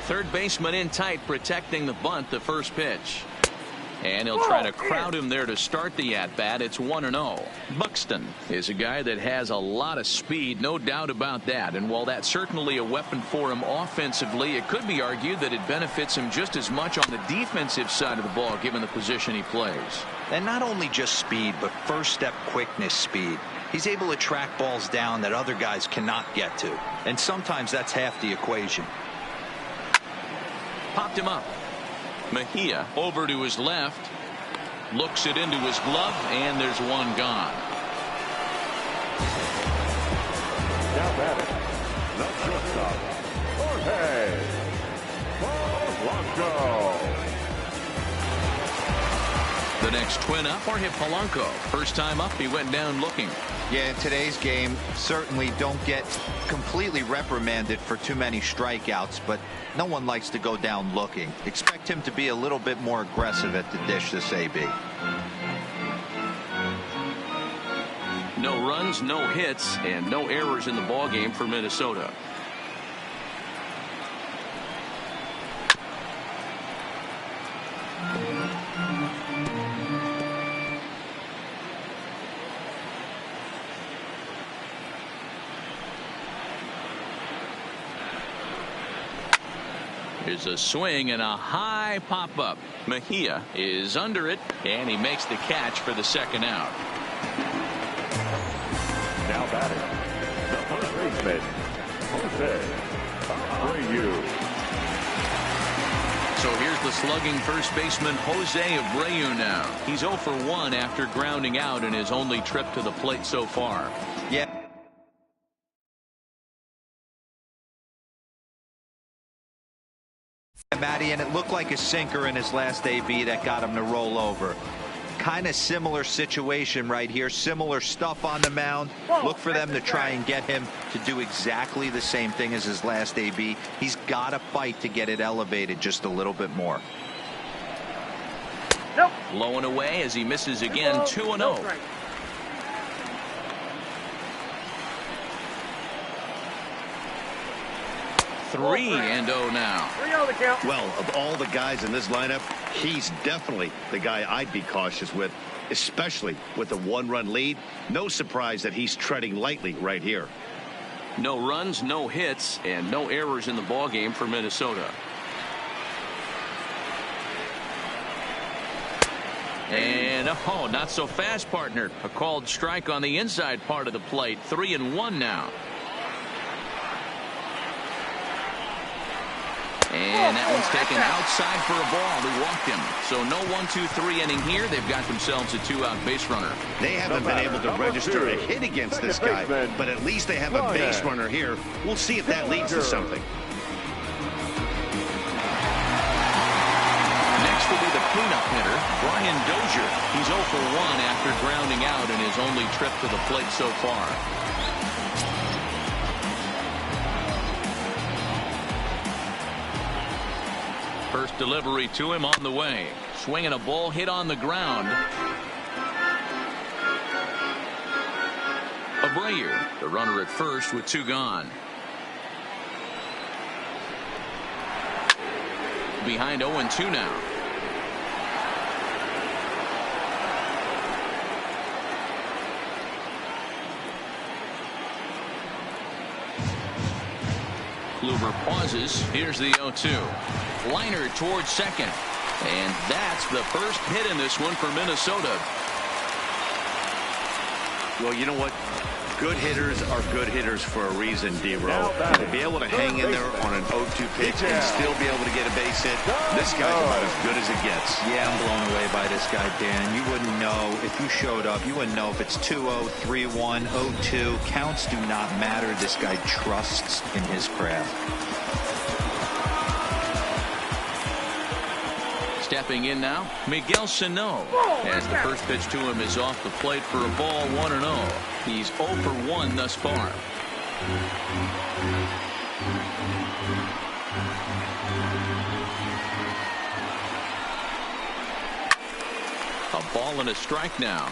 Third baseman in tight, protecting the bunt, the first pitch. And he'll try to crowd him there to start the at-bat. It's 1-0. Buxton is a guy that has a lot of speed, no doubt about that. And while that's certainly a weapon for him offensively, it could be argued that it benefits him just as much on the defensive side of the ball, given the position he plays. And not only just speed, but first-step quickness speed. He's able to track balls down that other guys cannot get to. And sometimes that's half the equation. Popped him up. Mejia over to his left, looks it into his glove, and there's one gone. Now batting, the shortstop, Jorge Polanco. The next twin up, Jorge Polanco. First time up, he went down looking. Yeah, in today's game, certainly don't get completely reprimanded for too many strikeouts, but no one likes to go down looking. Expect him to be a little bit more aggressive at the dish this AB. No runs, no hits, and no errors in the ballgame for Minnesota. Here's a swing and a high pop-up. Mejia is under it, and he makes the catch for the second out. Now batting, the first baseman, Jose Abreu. So here's the slugging first baseman, Jose Abreu now. He's 0 for 1 after grounding out in his only trip to the plate so far. Yeah. Matty, and it looked like a sinker in his last AB that got him to roll over. Kind of similar situation right here. Similar stuff on the mound. Look for them to try and get him to do exactly the same thing as his last AB. He's got to fight to get it elevated just a little bit more. Low and away as he misses again. 2-0. 3-0 now. Well, of all the guys in this lineup, he's definitely the guy I'd be cautious with, especially with a 1-run lead. No surprise that he's treading lightly right here. No runs, no hits, and no errors in the ballgame for Minnesota. And oh, not so fast, partner. A called strike on the inside part of the plate. 3-1 now. And that one's taken outside for a ball. They walked him. So no 1-2-3 inning here. They've got themselves a 2-out base runner. They haven't been able to register a hit against this guy, but at least they have a base runner here. We'll see if that leads to something. Next will be the cleanup hitter, Brian Dozier. He's 0 for 1 after grounding out in his only trip to the plate so far. First delivery to him on the way. Swinging a ball hit on the ground. Abreu, the runner at first with 2 gone. Behind 0-2 now. Kluber pauses. Here's the 0-2. Liner towards second. And that's the first hit in this one for Minnesota. Well, you know what? Good hitters are good hitters for a reason, D-Row. To be able to hang in there on an 0-2 pitch and still be able to get a base hit, this guy's about as good as it gets. Yeah, I'm blown away by this guy, Dan. You wouldn't know if you showed up. You wouldn't know if it's 2-0, 3-1, 0-2. Counts do not matter. This guy trusts in his craft. Stepping in now, Miguel Sano, as the first pitch to him is off the plate for a ball, 1-0. He's 0 for 1 thus far. A ball and a strike now.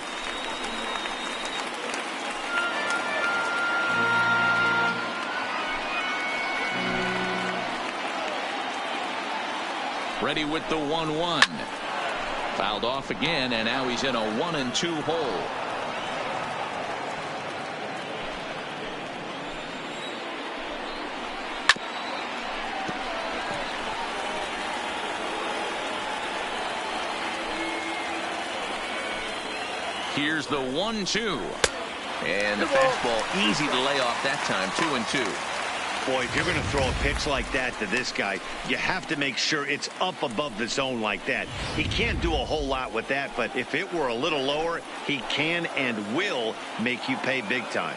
Ready with the 1-1. Fouled off again, and now he's in a 1-2 hole. Here's the 1-2. And the fastball easy to lay off that time, 2-2. Boy, if you're going to throw a pitch like that to this guy, you have to make sure it's up above the zone like that. He can't do a whole lot with that, but if it were a little lower, he can and will make you pay big time.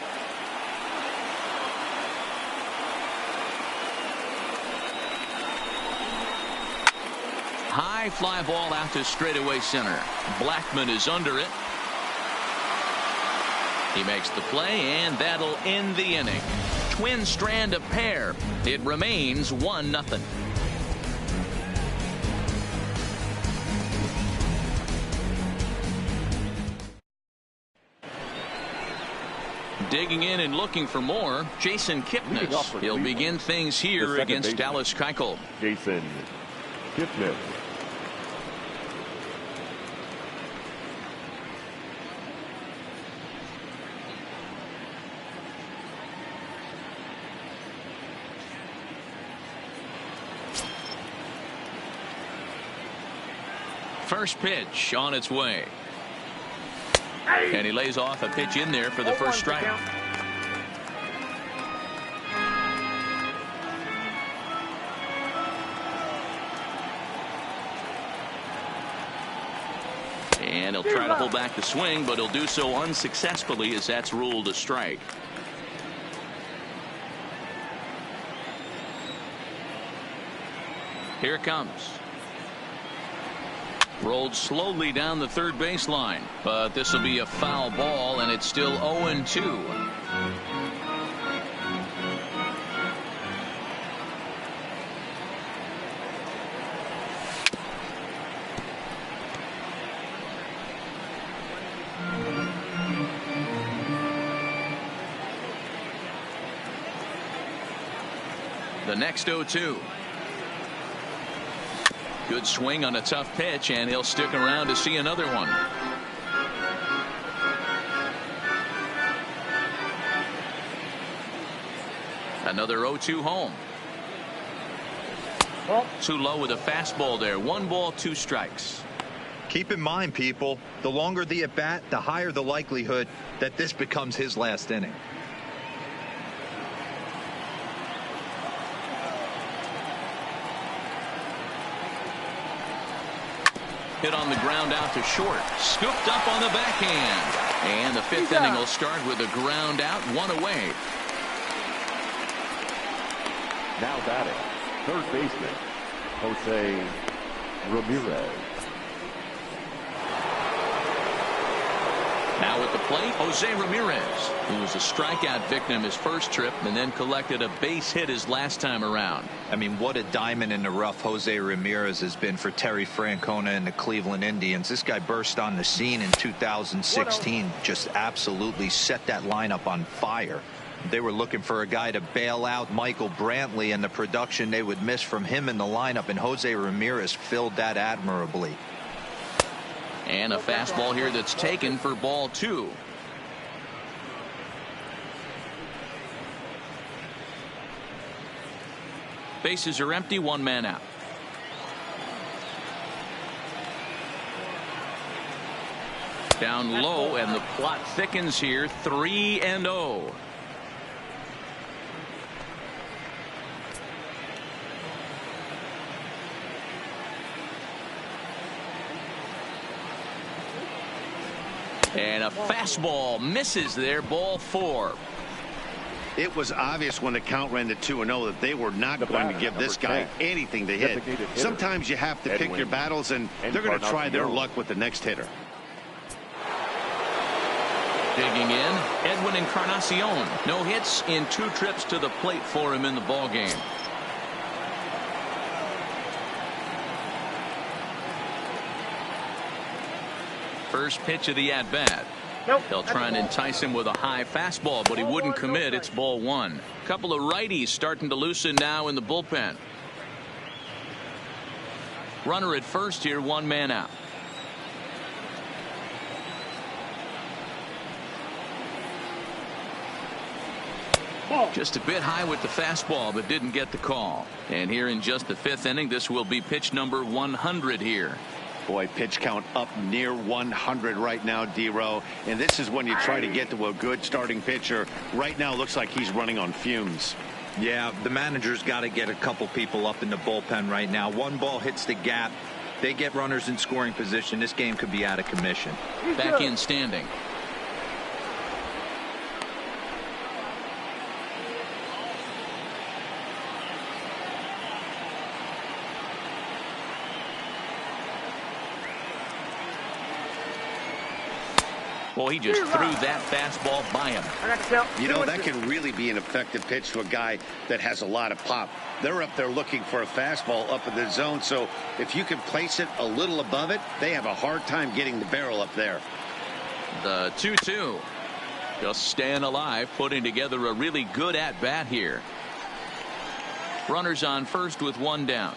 High fly ball out to straightaway center. Blackman is under it. He makes the play, and that'll end the inning. Twin strand a pair. It remains 1-0. Digging in and looking for more, Jason Kipnis. He'll begin things here against Dallas Keuchel. Jason Kipnis. First pitch on its way. And he lays off a pitch in there for the first strike. And he'll try to hold back the swing, but he'll do so unsuccessfully as that's ruled a strike. Here it comes. Rolled slowly down the third baseline, but this will be a foul ball, and it's still 0-2. The next 0-2. Good swing on a tough pitch, and he'll stick around to see another one. Another 0-2 home. Too low with a fastball there. 1 ball, 2 strikes. Keep in mind, people, the longer the at bat, the higher the likelihood that this becomes his last inning. Hit on the ground out to short. Scooped up on the backhand. And the 5th inning will start with a ground out, 1 away. Now batting, third baseman, Jose Ramirez. Now at the plate, Jose Ramirez, who was a strikeout victim his first trip and then collected a base hit his last time around. I mean, what a diamond in the rough Jose Ramirez has been for Terry Francona and the Cleveland Indians. This guy burst on the scene in 2016, just absolutely set that lineup on fire. They were looking for a guy to bail out Michael Brantley and the production they would miss from him in the lineup, and Jose Ramirez filled that admirably. And a fastball here that's taken for ball 2. Bases are empty, 1 man out. Down low, and the plot thickens here, 3-0. And a fastball misses there, ball 4. It was obvious when the count ran to 2-0 that they were not going to give this guy anything to hit. Sometimes you have to pick your battles, and they're going to try their luck with the next hitter. Digging in, Edwin Encarnacion. No hits in 2 trips to the plate for him in the ballgame. First pitch of the at-bat. They'll try and entice him with a high fastball, but he wouldn't commit. It's ball 1. Couple of righties starting to loosen now in the bullpen. Runner at first here, 1 man out. Just a bit high with the fastball, but didn't get the call. And here in just the 5th inning, this will be pitch number 100 here. Boy, pitch count up near 100 right now, D-Row. And this is when you try to get to a good starting pitcher. Right now, looks like he's running on fumes. Yeah, the manager's got to get a couple people up in the bullpen right now. One ball hits the gap. They get runners in scoring position. This game could be out of commission. Back in standing. Well, he just threw that fastball by him. You know, that can really be an effective pitch to a guy that has a lot of pop. They're up there looking for a fastball up in the zone, so if you can place it a little above it, they have a hard time getting the barrel up there. The 2-2. Just staying alive, putting together a really good at-bat here. Runners on first with 1 down.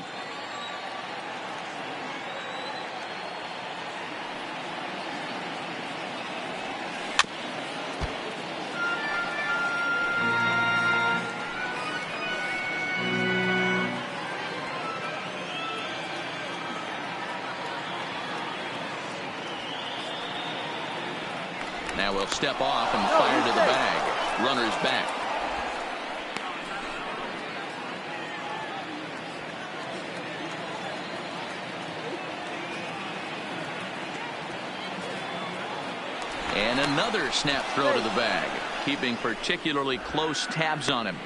Now we'll step off and fire to the bag. Runners back. And another snap throw to the bag, keeping particularly close tabs on him.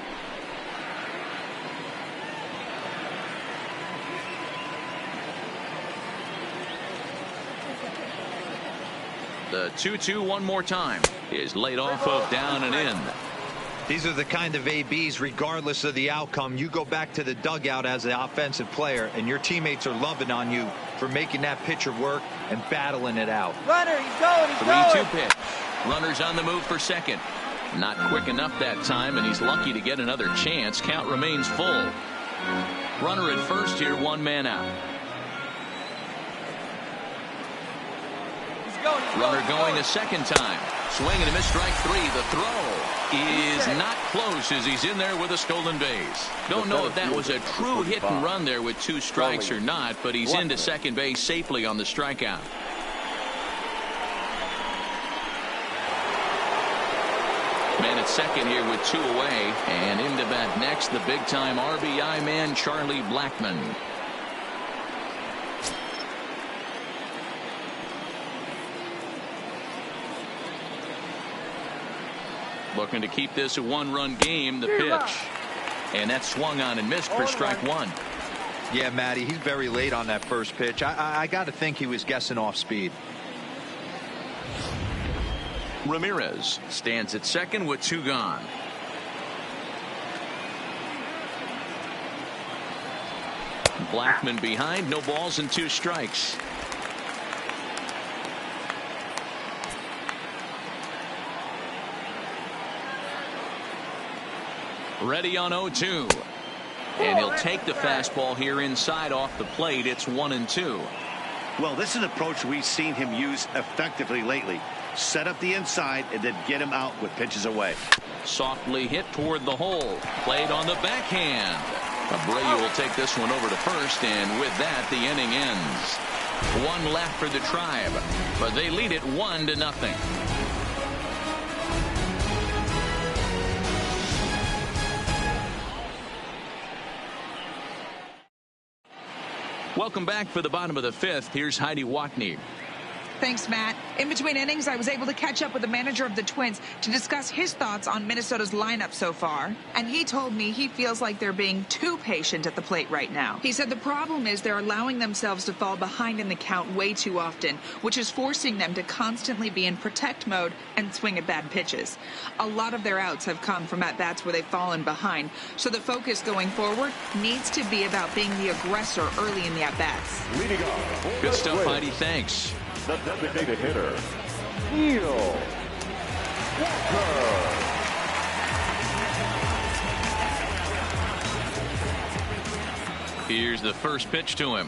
The 2-2 one more time is laid off of down and in. These are the kind of ABs, regardless of the outcome, you go back to the dugout as an offensive player, and your teammates are loving on you for making that pitcher work and battling it out. Runner, he's going, he's going. 3-2 pitch. Runners on the move for second. Not quick enough that time, and he's lucky to get another chance. Count remains full. Runner at first here, 1 man out. Runner going a second time. Swing and a miss, strike 3. The throw is not close as he's in there with a stolen base. Don't know if that was a true hit and run there with 2 strikes or not, but he's into second base safely on the strikeout. Man at second here with 2 away, and into bat next, the big-time RBI man, Charlie Blackmon. Looking to keep this a 1-run game. The pitch, and that swung on and missed for strike 1. Yeah, Matty, he's very late on that first pitch. I got to think he was guessing off speed. Ramirez stands at second with 2 gone. Blackman behind, no balls and 2 strikes. Ready on 0-2. And he'll take the fastball here inside off the plate. It's 1-2. Well, this is an approach we've seen him use effectively lately. Set up the inside and then get him out with pitches away. Softly hit toward the hole. Played on the backhand. Abreu will take this one over to first, and with that, the inning ends. 1 left for the Tribe, but they lead it 1-0. Welcome back for the bottom of the 5th. Here's Heidi Watney. Thanks, Matt. In between innings, I was able to catch up with the manager of the Twins to discuss his thoughts on Minnesota's lineup so far. And he told me he feels like they're being too patient at the plate right now. He said the problem is they're allowing themselves to fall behind in the count way too often, which is forcing them to constantly be in protect mode and swing at bad pitches. A lot of their outs have come from at-bats where they've fallen behind, so the focus going forward needs to be about being the aggressor early in the at-bats. Good stuff, Heidi. Thanks. The designated hitter, Neil Walker. Here's the first pitch to him.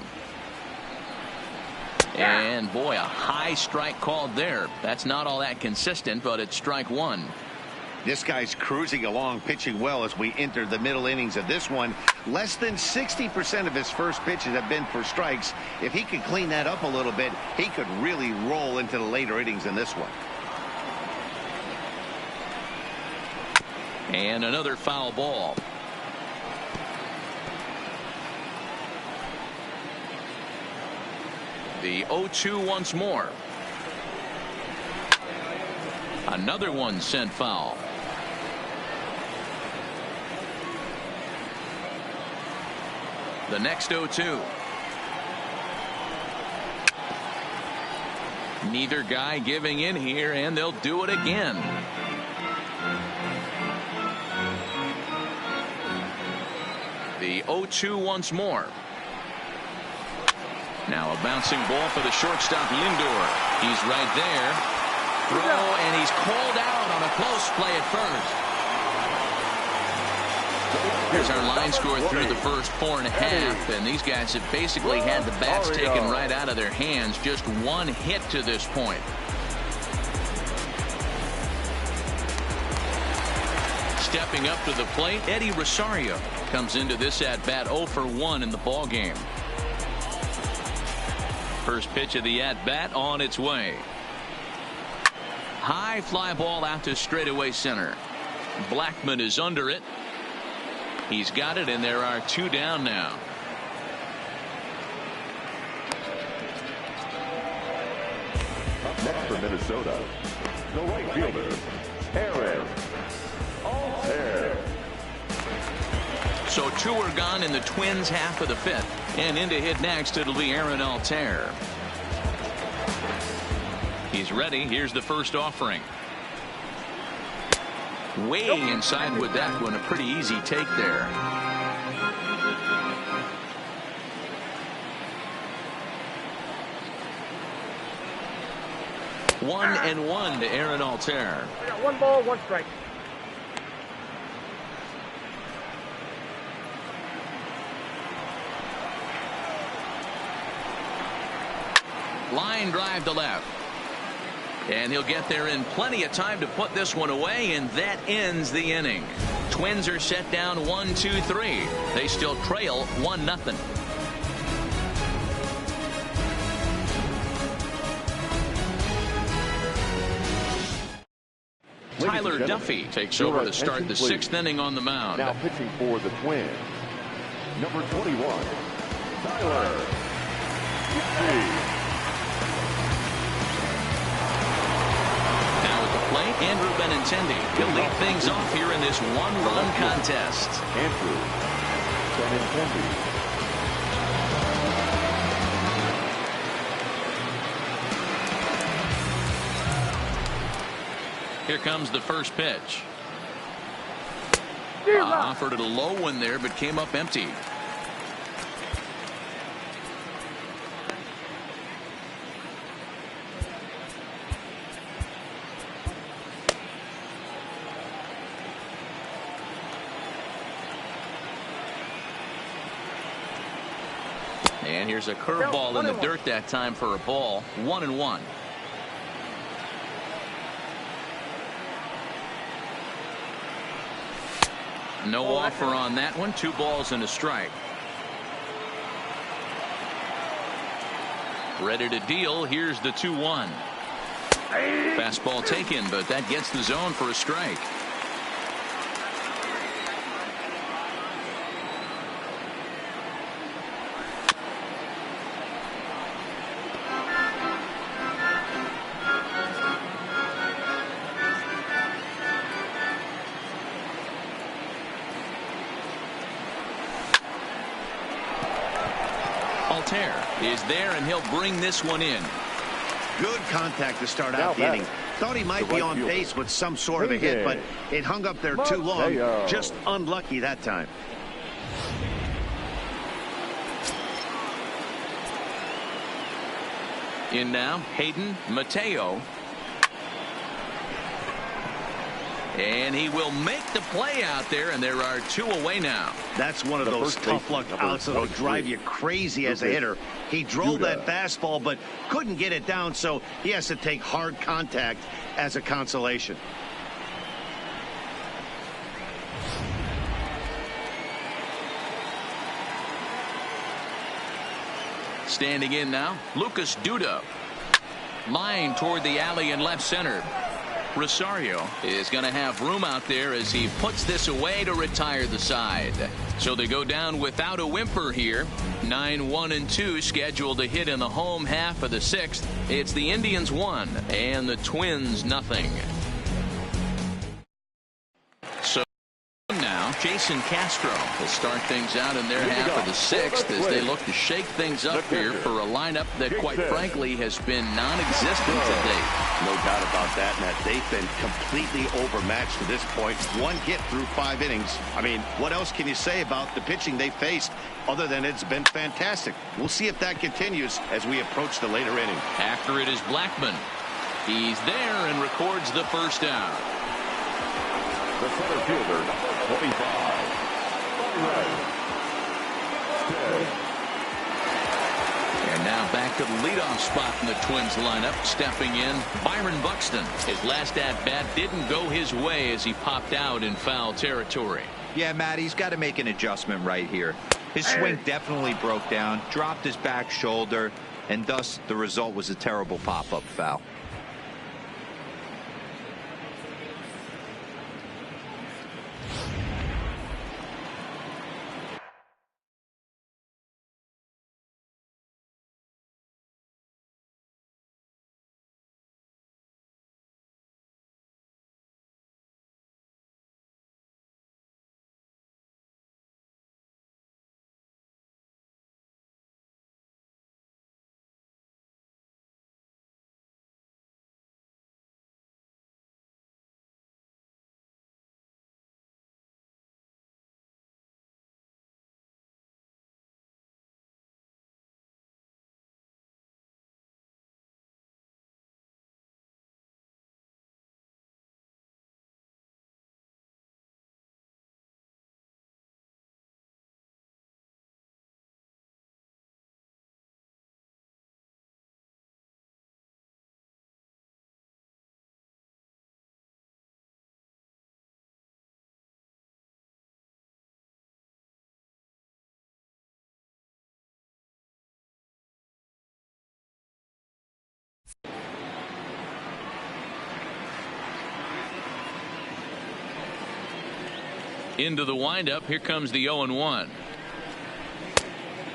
And boy, a high strike called there. That's not all that consistent, but it's strike 1. This guy's cruising along, pitching well as we enter the middle innings of this one. Less than 60% of his first pitches have been for strikes. If he could clean that up a little bit, he could really roll into the later innings in this one. And another foul ball. The 0-2 once more. Another one sent foul. The next 0-2. Neither guy giving in here, and they'll do it again. The 0-2 once more. Now a bouncing ball for the shortstop, Lindor. He's right there. Throw, and he's called out on a close play at first. Here's our line score through the first 4.5, and these guys have basically had the bats taken right out of their hands. Just 1 hit to this point. Stepping up to the plate, Eddie Rosario comes into this at-bat 0 for 1 in the ball game. First pitch of the at-bat on its way. High fly ball out to straightaway center. Blackman is under it. He's got it, and there are 2 down now. Up next for Minnesota, the right fielder, Aaron Altair. So 2 are gone in the Twins' half of the 5th, and in to hit next, it'll be Aaron Altair. He's ready. Here's the first offering. Way inside with that one. A pretty easy take there. One and one to Aaron Altair. I got 1 ball, 1 strike. Line drive to left. And he'll get there in plenty of time to put this one away, and that ends the inning. Twins are set down 1-2-3. They still trail 1-0. Tyler Duffy takes over to start the 6th inning on the mound. Now pitching for the Twins, number 21, Tyler Duffy. Plate, Andrew Benintendi. He'll lead things off here in this 1-run contest. Andrew Benintendi. Here comes the first pitch. Offered it a low one there, but came up empty. And here's a curveball in the dirt that time for a ball. 1-1. No offer on that one. 2 balls and a strike. Ready to deal. Here's the 2-1. Fastball taken, but that gets the zone for a strike. Is there, and he'll bring this one in. Good contact to start out the inning. Thought he might be on base with some sort of a hit, but it hung up there too long. Just unlucky that time. In now, Hayden Mateo. And he will make the play out there, and there are 2 away now. That's one of those tough luck outs that'll drive you crazy as a hitter. He drove that fastball, but couldn't get it down, so he has to take hard contact as a consolation. Standing in now, Lucas Duda. Line toward the alley in left center. Rosario is going to have room out there as he puts this away to retire the side. So they go down without a whimper here. 9-1-2 scheduled to hit in the home half of the 6th. It's the Indians 1 and the Twins nothing. So now Jason Castro will start things out in their half of the 6th as they look to shake things up here for a lineup that quite frankly has been non-existent to date. No doubt about that, Matt. They've been completely overmatched to this point. 1 hit through 5 innings. I mean, what else can you say about the pitching they faced other than it's been fantastic? We'll see if that continues as we approach the later inning. After it is Blackman. He's there and records the first down. The center fielder, 25. And now back to the leadoff spot in the Twins lineup. Stepping in, Byron Buxton. His last at-bat didn't go his way as he popped out in foul territory. Yeah, Matt, he's got to make an adjustment right here. His swing definitely broke down, dropped his back shoulder, and thus the result was a terrible pop-up foul. Into the windup. Here comes the 0-1.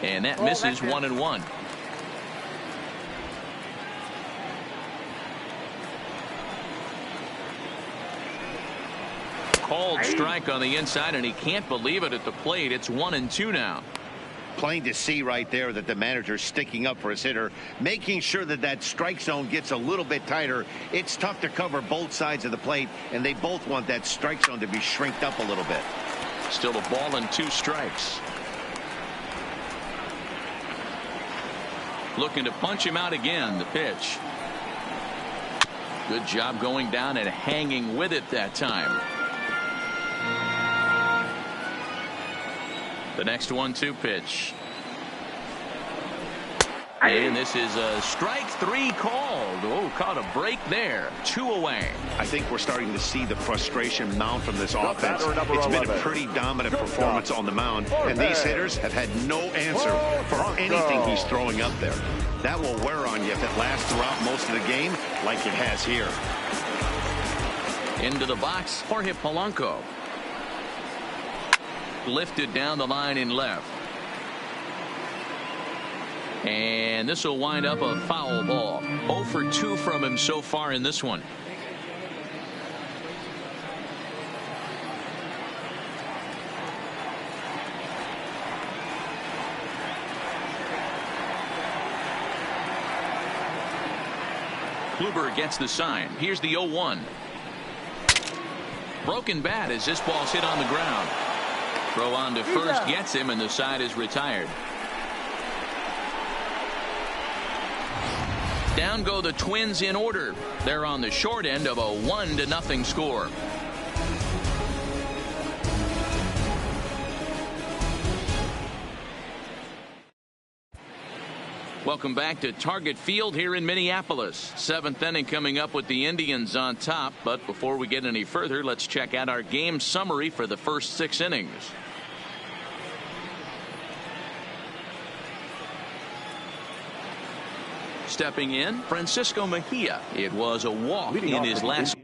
And that misses. 1-1. Called strike on the inside, and he can't believe it at the plate. It's 1-2 now. plain to see right there that the manager's sticking up for his hitter, making sure that that strike zone gets a little bit tighter. It's tough to cover both sides of the plate, and they both want that strike zone to be shrinked up a little bit. Still a ball and 2 strikes. Looking to punch him out again. The pitch. Good job going down and hanging with it that time. The next 1-2 pitch. And this is a strike 3 called. Oh, caught a break there. 2 away. I think we're starting to see the frustration mount from this offense. It's been a pretty dominant performance on the mound, and these hitters have had no answer for anything he's throwing up there. That will wear on you if it lasts throughout most of the game like it has here. Into the box, Jorge Polanco. Lifted down the line in left. And this will wind up a foul ball. 0 for 2 from him so far in this one. Kluber gets the sign. Here's the 0-1. Broken bat as this ball's hit on the ground. Throw on to first gets him, and the side is retired. Down go the Twins in order. They're on the short end of a 1-0 score. Welcome back to Target Field here in Minneapolis. 7th inning coming up with the Indians on top. But before we get any further, let's check out our game summary for the first 6 innings. Stepping in, Francisco Mejia. It was a walk in his last